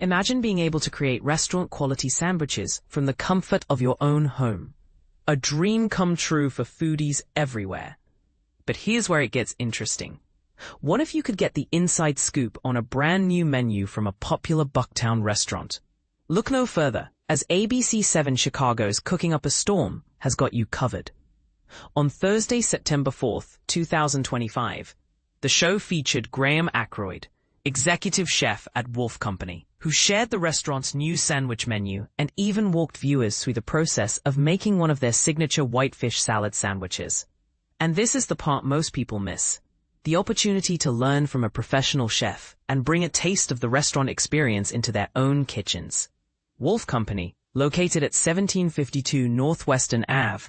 Imagine being able to create restaurant-quality sandwiches from the comfort of your own home. A dream come true for foodies everywhere. But here's where it gets interesting. What if you could get the inside scoop on a brand new menu from a popular Bucktown restaurant? Look no further, as ABC7 Chicago's Cooking Up a Storm has got you covered. On Thursday, September 4th, 2025, the show featured Graham Akroyd, executive chef at Wolf Company, who shared the restaurant's new sandwich menu and even walked viewers through the process of making one of their signature whitefish salad sandwiches. And this is the part most people miss: the opportunity to learn from a professional chef and bring a taste of the restaurant experience into their own kitchens. Wolf Company, located at 1752 Northwestern Ave,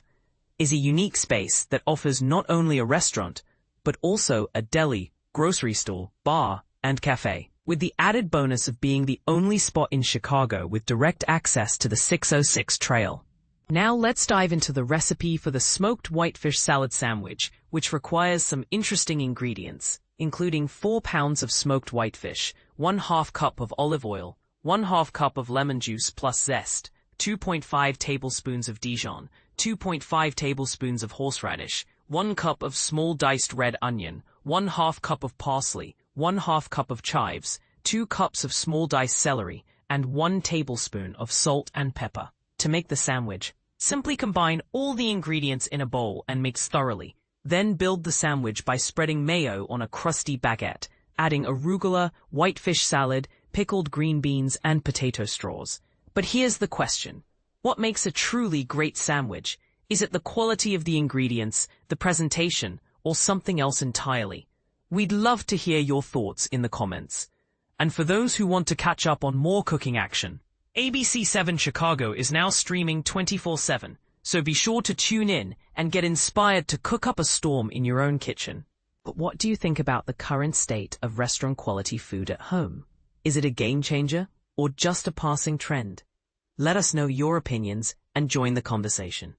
is a unique space that offers not only a restaurant, but also a deli, grocery store, bar, and cafe, with the added bonus of being the only spot in Chicago with direct access to the 606 Trail. Now let's dive into the recipe for the smoked whitefish salad sandwich, which requires some interesting ingredients, including 4 pounds of smoked whitefish, 1/2 cup of olive oil, 1/2 cup of lemon juice plus zest, 2.5 tablespoons of Dijon, 2.5 tablespoons of horseradish, 1 cup of small diced red onion, 1/2 cup of parsley, 1/2 cup of chives, 2 cups of small diced celery, and 1 tablespoon of salt and pepper. To make the sandwich, simply combine all the ingredients in a bowl and mix thoroughly. Then build the sandwich by spreading mayo on a crusty baguette, adding arugula, whitefish salad, pickled green beans, and potato straws. But here's the question. What makes a truly great sandwich? Is it the quality of the ingredients, the presentation, or something else entirely? We'd love to hear your thoughts in the comments. And for those who want to catch up on more cooking action, ABC7 Chicago is now streaming 24/7, so be sure to tune in and get inspired to cook up a storm in your own kitchen. But what do you think about the current state of restaurant-quality food at home? Is it a game changer or just a passing trend? Let us know your opinions and join the conversation.